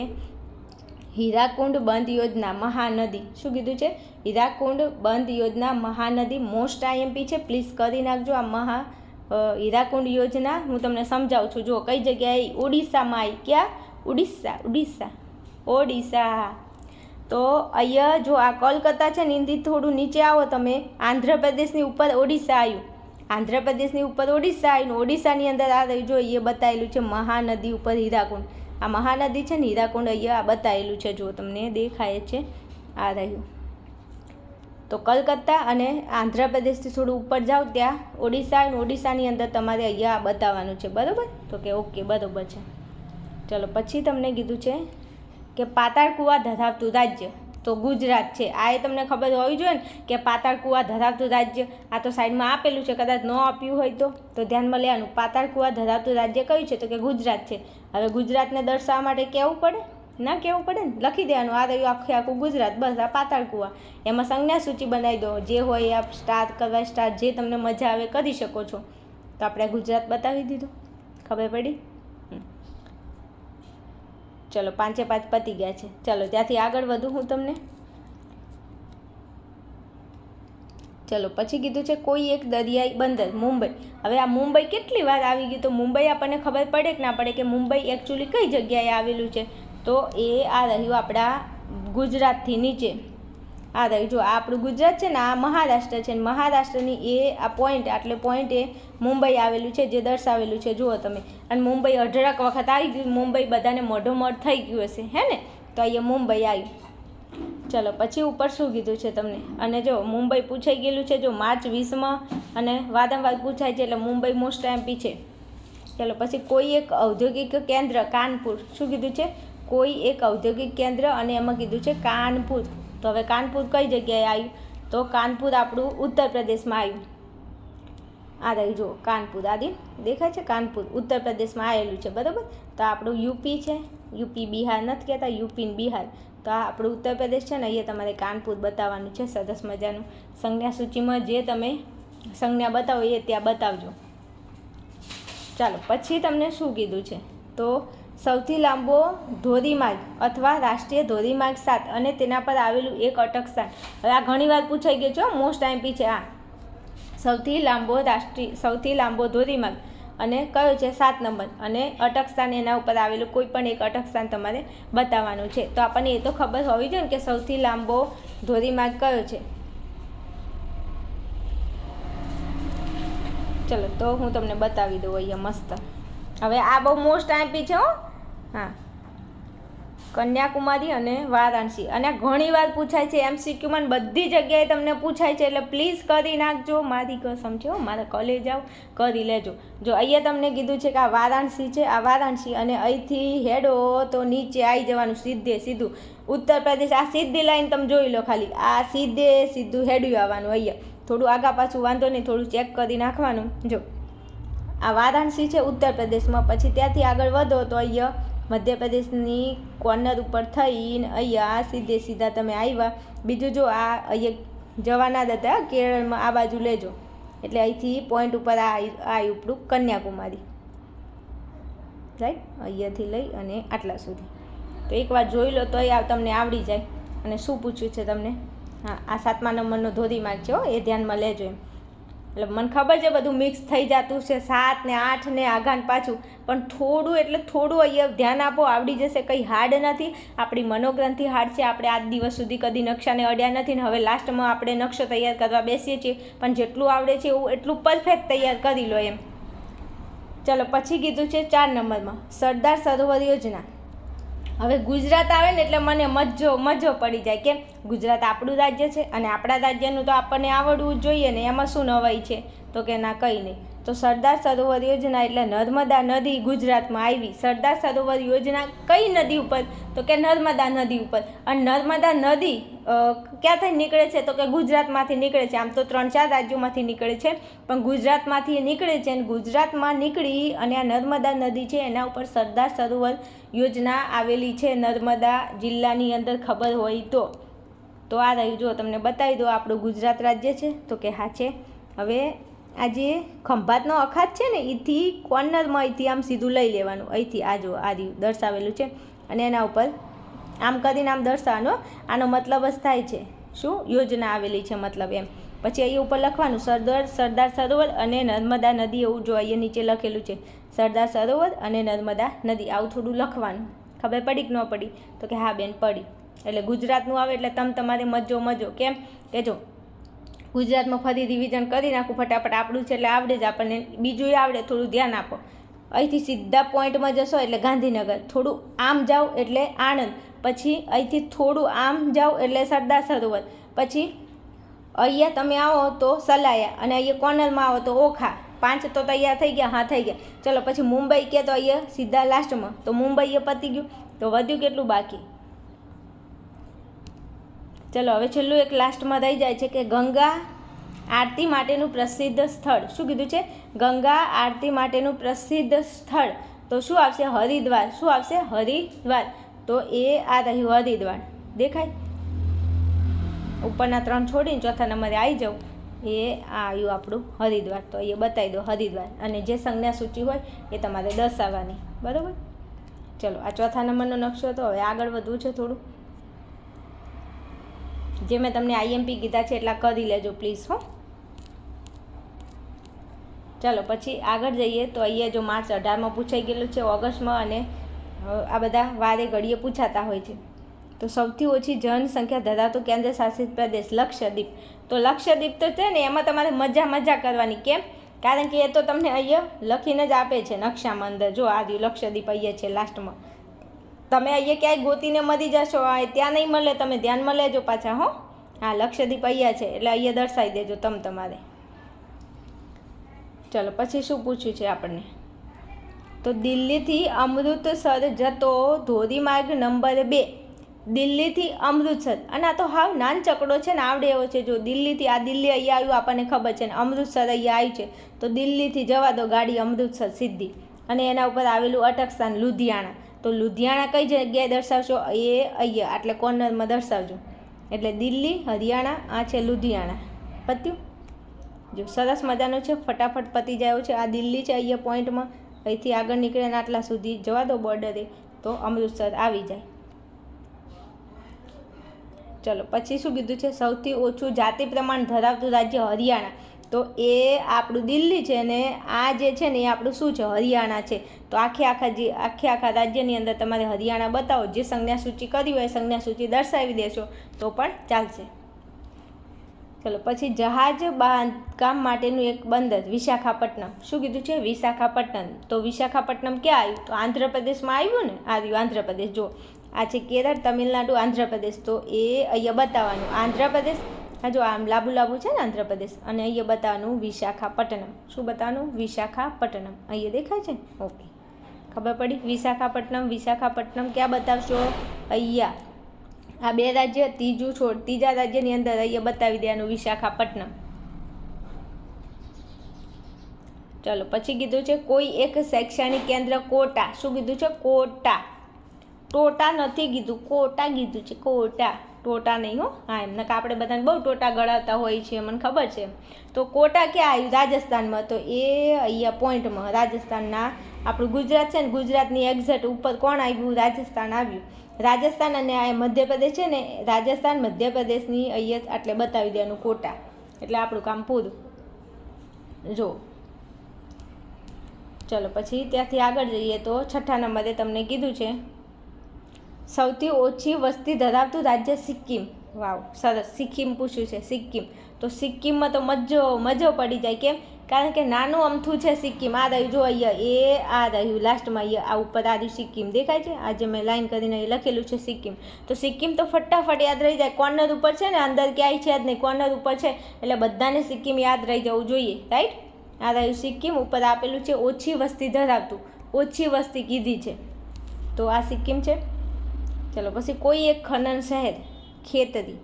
હીરાકુંડ બંધ યોજના મહાનદી. શું કીધું છે? હીરાકુંડ બંધ યોજના મહાનદી. મોસ્ટ IMP છે, પ્લીઝ કરી નાખજો. આ હીરાકુંડ યોજના હું તમને સમજાવું છું. જો કઈ જગ્યાએ? ઓડિશામાં આવી. ક્યાં? ઓડિશા. તો અહીંયા જો આ કોલકાતા છે ને એનાથી થોડું નીચે આવો તમે, આંધ્રપ્રદેશની ઉપર ઓડિશા આવ્યું. આંધ્રપ્રદેશની ઉપર ઓડિશા આવ્યું. ઓડિશાની અંદર આ રહ્યું જો એ બતાવેલું છે મહાનદી ઉપર હીરાકુંડ. આ મહાનદી છે ને હીરાકુંડ અહીંયા આ બતાવેલું છે. જો તમને દેખાય છે આ રહ્યું. તો કલકત્તા અને આંધ્રપ્રદેશથી થોડું ઉપર જાઓ ત્યાં ઓડિશા અને ઓડિશાની અંદર તમારે અહીંયા બતાવવાનું છે. બરાબર? તો કે ઓકે બરાબર છે. ચલો પછી તમને કીધું છે કે પાતાળ કુવા ધરાવતું રાજ્ય. તો ગુજરાત છે. આ એ તમને ખબર હોવી જોઈએ ને કે પાતાળ કુવા ધરાવતું રાજ્ય. આ તો સાઈડમાં આપેલું છે, કદાચ ન આપ્યું હોય તો ધ્યાનમાં લેવાનું. પાતાળ કુવા ધરાવતું રાજ્ય કયું છે? તો કે ગુજરાત છે. હવે ગુજરાતને દર્શાવવા માટે કહેવું પડે? ના કહેવું પડે ને, લખી દેવાનું આ રહ્યું આખું ગુજરાત, બસ આ પાતાળ કુવા. એમાં સંજ્ઞા સૂચિ બનાવી દો, જે હોય આ સ્ટાર કરવા સ્ટાર, જે તમને મજા આવે કરી શકો છો. તો આપણે ગુજરાત બતાવી દીધું, ખબર પડી? ચલો 5 એ 5 પતી ગયા છે. ચલો ત્યાંથી આગળ વધું હું તમને. ચલો પછી કીધું છે કોઈ એક દરિયાઈ બંદર મુંબઈ. હવે આ મુંબઈ કેટલી વાર આવી ગયું, તો મુંબઈ આપણને ખબર પડે કે ના પડે કે મુંબઈ એકચ્યુઅલી કઈ જગ્યાએ આવેલું છે? તો એ આ રહ્યું આપણા ગુજરાતથી નીચે. આ રહ્યું, જો આ આપણું ગુજરાત છે ને, આ મહારાષ્ટ્ર છે, મહારાષ્ટ્રની એ આ પોઈન્ટ, એટલે પોઈન્ટ એ મુંબઈ આવેલું છે, જે દર્શાવેલું છે જુઓ તમે. અને મુંબઈ 18 વખત આવી ગયું. મુંબઈ બધાને મોઢોમોઢ થઈ ગયું હશે, હે ને? તો અહીંયા મુંબઈ આવ્યું. ચલો પછી ઉપર શું કીધું છે તમને? અને જો મુંબઈ પૂછાઈ ગયેલું છે, જો માર્ચ 20માં, અને વારંવાર પૂછાય છે એટલે મુંબઈ મોસ્ટ એમપી છે. ચલો પછી કોઈ એક ઔદ્યોગિક કેન્દ્ર કાનપુર. શું કીધું છે? કોઈ એક ઔદ્યોગિક કેન્દ્ર, અને એમાં કીધું છે કાનપુર. તો હવે કાનપુર કઈ જગ્યાએ આવ્યું? તો કાનપુર આપણું ઉત્તર પ્રદેશમાં આવ્યું. આ રહ્યું જો કાનપુર, આદિ દેખાય છે? કાનપુર ઉત્તર પ્રદેશમાં આવેલું છે, બરાબર. તો આપણું યુપી છે, યુપી બિહાર નથી કહેતા, યુપી ને બિહાર. તો આ આપણું ઉત્તર પ્રદેશ છે ને, અહીંયા તમારે કાનપુર બતાવવાનું છે. સરસ મજાનું સંજ્ઞા સૂચિમાં જે તમે સંજ્ઞા બતાવો એ ત્યાં બતાવજો. ચાલો પછી તમને શું કીધું છે? તો સૌથી લાંબો ધોરીમાર્ગ અથવા રાષ્ટ્રીય ધોરીમાર્ગ 7 અને તેના પર આવેલું એક અટક સ્થાન. હવે આ ઘણીવાર પૂછાઈ ગયું છે, મોસ્ટ એમપી છે. આ સૌથી લાંબો ધોરીમાર્ગ અને કયો છે? 7 નંબર, અને અટક સ્થાન એના ઉપર આવેલું કોઈ પણ એક અટક સ્થાન તમારે બતાવવાનું છે. તો આપણને એ તો ખબર હોવી જોઈએ ને કે સૌથી લાંબો ધોરીમાર્ગ કયો છે. ચલો તો હું તમને બતાવી દઉં અહીંયા મસ્ત. હવે આ બહુ મોસ્ટ એમપી છે હો. હા, કન્યાકુમારી અને વારાણસી. અને ઘણી વાર પૂછાય છે MCQમાં, બધી જગ્યાએ તમને પૂછાય છે, એટલે પ્લીઝ કરી નાખજો, મારી કસમ છે હો, મારા કોલેજ આવ કરી લેજો. જો અહીંયા તમને કીધું છે કે આ વારાણસી છે, આ વારાણસી, અને અહીંથી હેડો તો નીચે આવી જવાનું સીધું ઉત્તર પ્રદેશ. આ સીધી લાઈન તમે જોઈ લો ખાલી, આ સીધું હેડ્યું આવવાનું. અહીંયા થોડું આગા પાછું વાંધો નહીં, થોડું ચેક કરી નાખવાનું. જો આ વારાણસી છે ઉત્તર પ્રદેશમાં. પછી ત્યાંથી આગળ વધો તો અહીંયા મધ્યપ્રદેશની કોર્નર ઉપર થઈને અહીંયા સીધા તમે આવ્યા. બીજું જો આ અહીંયા જવાના જ હતા કેરળમાં, આ બાજુ લેજો. એટલે અહીંથી પોઈન્ટ ઉપર આ ઉપડું કન્યાકુમારી, રાઈટ? અહીંયાથી લઈ અને આટલા સુધી. તો એકવાર જોઈ લો તો તમને આવડી જાય. અને શું પૂછ્યું છે તમને? હા, આ 7મા નંબરનો ધોરીમાર્ગ છે હો, એ ધ્યાનમાં લેજો એમ. એટલે મને ખબર છે બધું મિક્સ થઈ જતું છે, 7 ને 8 ને આઘાન પાછું, પણ થોડું અહીંયા ધ્યાન આપો, આવડી જશે. કંઈ હાર્ડ નથી, આપણી મનોગ્રંથિ હાર્ડ છે. આપણે આજ દિવસ સુધી કદી નકશાને અડ્યા નથી ને હવે લાસ્ટમાં આપણે નકશો તૈયાર કરવા બેસીએ છીએ, પણ જેટલું આવડે છે એવું એટલું પરફેક્ટ તૈયાર કરી લો એમ. ચલો પછી કીધું છે 4 નંબરમાં સરદાર સરોવર યોજના. હવે ગુજરાત આવે ને એટલે મને મજો પડી જાય. કેમ? ગુજરાત આપણું રાજ્ય છે, અને આપણા રાજ્યનું તો આપણને આવડવું જોઈએ ને. એમાં શું નવાઈ છે? તો કે ના, કંઈ નહીં. તો સરદાર સરોવર યોજના એટલે નર્મદા નદી ગુજરાતમાં આવી. સરદાર સરોવર યોજના કઈ નદી ઉપર? તો કે નર્મદા નદી ઉપર. અને નર્મદા નદી ક્યાંથી નીકળે છે? તો કે ગુજરાતમાંથી નીકળે છે. આમ તો 3-4 રાજ્યોમાંથી નીકળે છે, પણ ગુજરાતમાંથી નીકળે છે. અને ગુજરાતમાં નીકળી અને આ નર્મદા નદી છે એના ઉપર સરદાર સરોવર યોજના આવેલી છે, નર્મદા જિલ્લાની અંદર, ખબર હોય તો આ રહ્યું. જો તમને બતાવી દો, આપણું ગુજરાત રાજ્ય છે. તો કે હા છે. હવે આ જે ખંભાતનો અખાત છે ને, અહીંથી કોર્નરમાં અહીંથી આમ સીધું લઈ લેવાનું. અહીંથી આ જો આ રહ્યું દર્શાવેલું છે, અને એના ઉપર આમ કરીને આમ દર્શાવવાનું. આનો મતલબ જ થાય છે શું? યોજના આવેલી છે મતલબ એમ. પછી અહીંયા ઉપર લખવાનું સરદાર સરોવર અને નર્મદા નદી, એવું જો અહીંયા નીચે લખેલું છે સરદાર સરોવર અને નર્મદા નદી. આવું થોડું લખવાનું. ખબર પડી કે ન પડી? તો કે હા બેન પડી. એટલે ગુજરાતનું આવે એટલે તમારે મજો. કેમ કે જો ગુજરાતમાં ફરી રિવિઝન કરી નાખું ફટાફટ, આપણું છે એટલે આવડે જ આપણને. બીજું આવડે, થોડું ધ્યાન આપો. અહીંથી સીધા પોઈન્ટમાં જશો એટલે ગાંધીનગર, થોડું આમ જાઓ એટલે આણંદ, પછી અહીંથી થોડું આમ જાઓ એટલે સરદાર સરોવર, પછી અહીંયા તમે આવો તો સલાયા, અને અહીંયા કોર્નરમાં આવો તો ઓખા. 5 તો તૈયાર થઈ ગયા. હા, થઈ ગયા. ચલો પછી મુંબઈ કે તો અહીંયા સીધા લાસ્ટમાં, તો મુંબઈ એ પતી ગયું. તો વધ્યું કેટલું બાકી? ચલો હવે છેલ્લું એક લાસ્ટમાં રહી જાય છે કે ગંગા આરતી માટેનું પ્રસિદ્ધ સ્થળ. શું કીધું છે? ગંગા આરતી માટેનું પ્રસિદ્ધ સ્થળ. તો શું આવશે? હરિદ્વાર. શું આવશે? હરિદ્વાર. તો એ આ રહ્યું હરિદ્વાર. દેખાય? ઉપરના 3 છોડીને ચોથા નંબરે આવી જાઉં, એ આ આવ્યું આપણું હરિદ્વાર. તો એ બતાવી દો હરિદ્વાર, અને જે સંજ્ઞા સૂચિ હોય એ તમારે દર્શાવવાની. બરાબર? ચલો આ ચોથા નંબરનો નકશો. તો હવે આગળ વધવું છે થોડું. જે મેં તમને આઈએમપી કીધા છે એટલા કરી લેજો પ્લીઝ. હો, ચાલો પછી આગળ જઈએ. તો અહીંયા જો માર્ચ 18માં પૂછાઈ ગયેલું છે, ઓગસ્ટમાં, અને આ બધા વારે ઘડીએ પૂછાતા હોય છે. તો સૌથી ઓછી જનસંખ્યા ધરાવતો કેન્દ્ર શાસિત પ્રદેશ લક્ષદ્વીપ. તો લક્ષદ્વીપ તો છે ને, એમાં તમારે મજા કરવાની. કેમ? કારણ કે એ તો તમને અહીંયા લખીને જ આપે છે નકશામાં અંદર. જો આ રહ્યું લક્ષદ્વીપ અહીંયા છે લાસ્ટમાં. તમે અહીંયા ક્યાંય ગોતીને મરી જશો, ત્યાં નહીં મળે, તમે ધ્યાનમાં લેજો પાછા. હો, હા લક્ષદ્વીપ અહીંયા છે એટલે અહીંયા દર્શાવી દેજો તમારે. ચલો પછી શું પૂછ્યું છે આપણને? તો દિલ્હીથી અમૃતસર જતો ધોરીમાર્ગ નંબર 2. દિલ્હીથી અમૃતસર. અને આ તો હાવ નાનચકડો છે ને, આવડે એવો છે. જો દિલ્હીથી, આ દિલ્હી અહીંયા આવ્યું આપણને ખબર છે ને, અમૃતસર અહીંયા આવ્યું છે. તો દિલ્હીથી જવા દો ગાડી અમૃતસર સીધી, અને એના ઉપર આવેલું અટક સ્થાન લુધિયાણા. તો લુધિયાણા કઈ જગ્યાએ દર્શાવશો? એ અહીંયા એટલે કોર્નરમાં દર્શાવજો. એટલે દિલ્હી, હરિયાણા, આ છે લુધિયાણા. પત્યું? જો સરસ મજાનું છે, ફટાફટ પતી જાય છે. આ દિલ્હી છે અહીંયા પોઈન્ટમાં, અહીંથી આગળ નીકળે ને આટલા સુધી જવા દો બોર્ડરે, તો અમૃતસર આવી જાય. ચલો પછી શું કીધું છે? સૌથી ઓછું જાતિ પ્રમાણ ધરાવતું રાજ્ય હરિયાણા. તો એ આપણું દિલ્હી છે, ને આ જે છે ને એ આપણું શું છે? હરિયાણા છે. તો આખા રાજ્યની અંદર તમારે હરિયાણા બતાવો. જે સંજ્ઞા સૂચિ કરી હોય સંજ્ઞા સૂચિ દર્શાવી દેશો તો પણ ચાલશે. ચલો પછી જહાજ બાંધકામ માટેનું એક બંદર વિશાખાપટ્ટનમ. શું કીધું છે? વિશાખાપટ્ટનમ. તો વિશાખાપટ્ટનમ ક્યાં આવ્યું? તો આંધ્રપ્રદેશમાં આવ્યું ને. આ રહ્યું આંધ્રપ્રદેશ. જો આ છે કેરળ, તમિલનાડુ, આંધ્રપ્રદેશ. તો એ અહીંયા બતાવવાનું આંધ્રપ્રદેશ. હા જો આમ લાંબુ છે ને આંધ્રપ્રદેશ, અને અહીંયા બતાવવાનું વિશાખાપટ્ટનમ. શું બતાવવાનું? વિશાખાપટ્ટનમ. અહીંયા દેખાય છે? ઓકે, ખબર પડી? વિશાખાપટ્ટનમ ક્યાં બતાવશો? અહીંયા. આ 2 રાજ્ય, ત્રીજા રાજ્યની અંદર અહીંયા બતાવી દેવાનું વિશાખાપટ્ટનમ. ચલો પછી કીધું છે કોઈ એક શૈક્ષણિક કેન્દ્ર કોટા. શું કીધું છે? કોટા. ટોટા નથી કીધું, કોટા કીધું છે. કોટા, ટોટા નહીં. હો, હા એમને આપણે બધાને બહુ ટોટા ગળાવતા હોય છે, મને ખબર છે. તો કોટા ક્યાં આવ્યું? રાજસ્થાનમાં. તો એ અહીંયા પોઈન્ટમાં રાજસ્થાનના, આપણું ગુજરાત છે ને, ગુજરાતની એક્ઝેક્ટ ઉપર કોણ આવ્યું? રાજસ્થાન આવ્યું. રાજસ્થાન અને આ મધ્યપ્રદેશ છે ને, રાજસ્થાન મધ્યપ્રદેશની અહીંયા આટલે બતાવી દેવાનું કોટા. એટલે આપણું કામ પૂરું. જો ચલો પછી ત્યાંથી આગળ જઈએ. તો 6થા નંબરે તમને કીધું છે સૌથી ઓછી વસ્તી ધરાવતું રાજ્ય સિક્કિમ. વાવ, સરસ. સિક્કિમ પૂછ્યું છે. સિક્કિમ. તો સિક્કિમમાં તો મજો પડી જાય. કેમ? કારણ કે નાનું અમથું છે સિક્કિમ. આ રહ્યું જો અહીંયા, એ આ રહ્યું લાસ્ટમાં અહીંયા, આ ઉપર આ રહ્યું સિક્કિમ. દેખાય છે? આજે મેં લાઈન કરીને લખેલું છે સિક્કિમ. તો સિક્કિમ તો ફટાફટ યાદ રહી જાય. કોર્નર ઉપર છે ને, અંદર ક્યાંય છે જ નહીં, કોર્નર ઉપર છે એટલે બધાને સિક્કિમ યાદ રહી જવું જોઈએ. રાઈટ? આ રહ્યું સિક્કિમ. ઉપર આપેલું છે ઓછી વસ્તી ધરાવતું. ઓછી વસ્તી કીધી છે, તો આ સિક્કિમ છે. ચલો પછી કોઈ એક ખનન શહેર ખેતરી.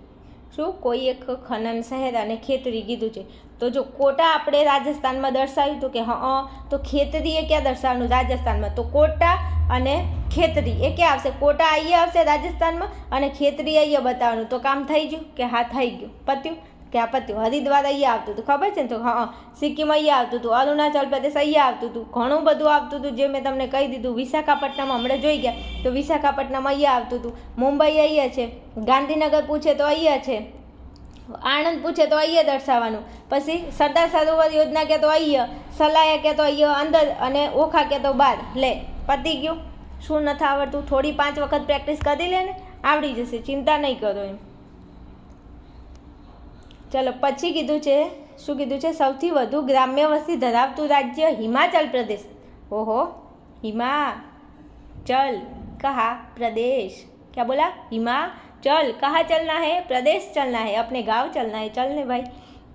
શું? કોઈ એક ખનન શહેર અને ખેતરી કીધું છે. તો જો કોટા આપણે રાજસ્થાનમાં દર્શાવ્યું હતું કે હા, તો ખેતરી એ ક્યાં દર્શાવવાનું? રાજસ્થાનમાં. તો કોટા અને ખેતરી એ ક્યાં આવશે? કોટા અહીંયા આવશે રાજસ્થાનમાં, અને ખેતરી અહીંયા બતાવવાનું. તો કામ થઈ ગયું કે હા થઈ ગયું? પત્યું કે આ પત્યું? હરિદ્વાર અહીંયા આવતું હતું, ખબર છે ને? તો હા, સિક્કિમ અહીંયા આવતું હતું, અરુણાચલ પ્રદેશ અહીંયા આવતું હતું, ઘણું બધું આવતું હતું જે મેં તમને કહી દીધું. વિશાખાપટ્ટનમ હમણાં જોઈ ગયા, તો વિશાખાપટ્ટનમ અહીંયા આવતું હતું. મુંબઈ અહીંયા છે, ગાંધીનગર પૂછે તો અહીંયા છે, આણંદ પૂછે તો અહીંયા દર્શાવવાનું. પછી સરદાર સરોવર યોજના કે તો અહીંયા, સલાયા કે તો અહીંયા અંદર, અને ઓખા કે તો બહાર. લે, પતી ગયું. શું નથી આવડતું? થોડી 5 વખત પ્રેક્ટિસ કરી લે ને, આવડી જશે. ચિંતા નહીં કરો એમ. ચલો પછી કીધું છે, શું કીધું છે? સૌથી વધુ ગ્રામ્ય વસ્તી ધરાવતું રાજ્ય હિમાચલ પ્રદેશ. ઓહો, हिमाचल कहा प्रदेश? क्या बोला? हिमाचल. कहाँ चलना है? प्रदेश चलना है, अपने गांव चलना है. चल ने भाई.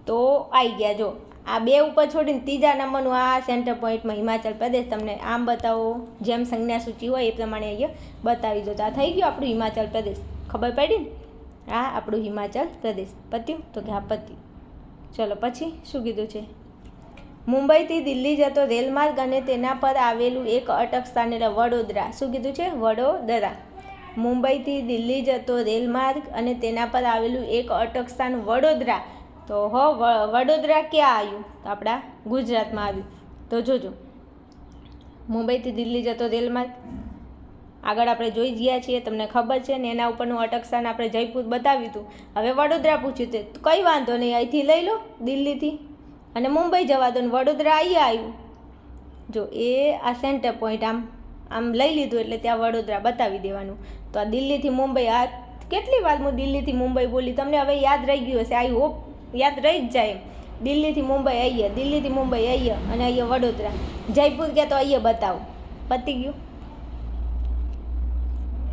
तो आई गया. जो आ 2 ઉપર છોડીને ત્રીજા નંબરનું આ સેન્ટર પોઈન્ટમાં હિમાચલ પ્રદેશ તમને આમ બતાવો, જેમ સંજ્ઞા સૂચિ હોય એ પ્રમાણે અહીંયા બતાવી દો. તો આ થઈ ગયું આપણું હિમાચલ પ્રદેશ. ખબર પડી ને? આ આપણું હિમાચલ પ્રદેશ. પત્યું? તો કે હા પત્યું. ચલો પછી શું કીધું છે? મુંબઈથી દિલ્હી જતો રેલમાર્ગ અને તેના પર આવેલું એક અટક સ્થાન એટલે વડોદરા. શું કીધું છે? વડોદરા. મુંબઈથી દિલ્હી જતો રેલમાર્ગ અને તેના પર આવેલું એક અટક સ્થાન વડોદરા. તો વડોદરા ક્યાં આવ્યું? તો આપણા ગુજરાતમાં આવ્યું. તો જોજો, મુંબઈથી દિલ્હી જતો રેલમાર્ગ આગળ આપણે જોઈ ગયા છીએ, તમને ખબર છે ને. એના ઉપરનું અટક સ્થાન આપણે જયપુર બતાવ્યું હતું. હવે વડોદરા પૂછ્યું તે કંઈ વાંધો નહીં, અહીંથી લઈ લો દિલ્હીથી અને મુંબઈ જવા દો ને વડોદરા અહીંયા આવ્યું. જો એ આ સેન્ટર પોઈન્ટ આમ લઈ લીધું એટલે ત્યાં વડોદરા બતાવી દેવાનું. તો આ દિલ્હીથી મુંબઈ, આ કેટલી વાર હું દિલ્હીથી મુંબઈ બોલી, તમને હવે યાદ રહી ગયું હશે. આઈ હોપ યાદ રહી જ જાય. દિલ્હીથી મુંબઈ અહીંયા, દિલ્હીથી મુંબઈ અહીંયા અને અહીંયા વડોદરા. જયપુર કે તો અહીંયા બતાવો. પતી ગયું.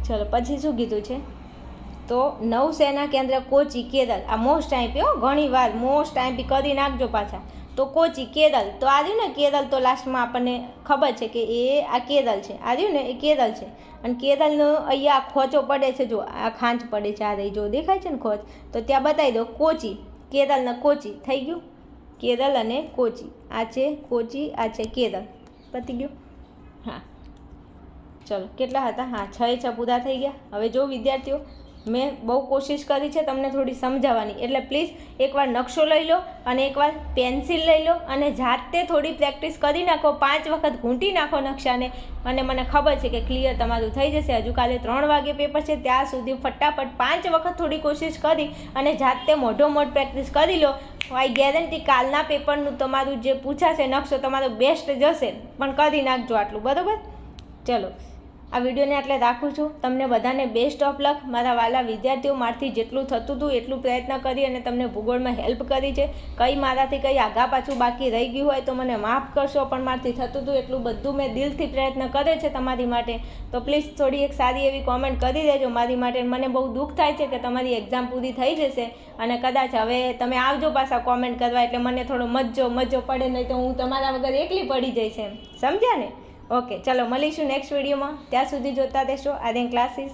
ચલો પછી શું કીધું છે? તો નૌસેના કેન્દ્ર કોચી કેરળ. આ મોસ્ટ આઈપી હો, ઘણી વાર મોસ્ટ આઈપી કરી નાખજો પાછા. તો કોચી કેરળ, તો આ રહ્યું ને કેરળ, તો લાસ્ટમાં આપણને ખબર છે કે એ આ કેરળ છે. આ રહ્યું ને એ કેરળ છે. અને કેરળનો અહીંયા ખોચો પડે છે, જો આ ખાંચ પડે છે, આ રહી જો દેખાય છે ને ખોચ, તો ત્યાં બતાવી દો કોચી. કેરળના કોચી થઈ ગયું. કેરળ અને કોચી, આ છે કોચી, આ છે કેરળ. પતી ગયું. હા ચલો કેટલા હતા? હા 6 પૂરા થઈ ગયા. હવે જો વિદ્યાર્થીઓ, મેં બહુ કોશિશ કરી છે તમને થોડી સમજાવવાની, એટલે પ્લીઝ એકવાર નકશો લઈ લો અને એકવાર પેન્સિલ લઈ લો અને જાતે થોડી પ્રેક્ટિસ કરી નાખો. 5 વખત ઘૂંટી નાખો નકશાને અને મને ખબર છે કે ક્લિયર તમારું થઈ જશે. હજુ કાલે 3 વાગે પેપર છે, ત્યાં સુધી ફટાફટ 5 વખત થોડી કોશિશ કરી અને જાતે મોઢ પ્રેક્ટિસ કરી લો. આઈ ગેરંટી કાલના પેપરનું તમારું જે પૂછાશે નકશો તમારો બેસ્ટ જશે. પણ કરી નાખજો આટલું, બરાબર? ચલો આ વિડીયોને એટલે રાખું છું. તમને બધાને બેસ્ટ ઓફ લક. મારા વાલા વિદ્યાર્થીઓ, મારાથી જેટલું થતું હતું એટલું પ્રયત્ન કરી અને તમને ભૂગોળમાં હેલ્પ કરી છે. કંઈ મારાથી કંઈ આગા પાછું બાકી રહી ગયું હોય તો મને માફ કરશો, પણ મારાથી થતું હતું એટલું બધું મેં દિલથી પ્રયત્ન કરે છે તમારી માટે. તો પ્લીઝ થોડી એક સારી એવી કોમેન્ટ કરી દેજો મારી માટે. મને બહુ દુઃખ થાય છે કે તમારી એક્ઝામ પૂરી થઈ જશે અને કદાચ હવે તમે આવજો પાછા કોમેન્ટ કરવા, એટલે મને થોડો મજો પડે, નહીં તો હું તમારા વગર એકલી પડી જઈશ એમ. સમજ્યા ને? ઓકે ચલો મળીશું નેક્સ્ટ વિડીયોમાં. ત્યાં સુધી જોતા રહેશો આર્યન ક્લાસીસ.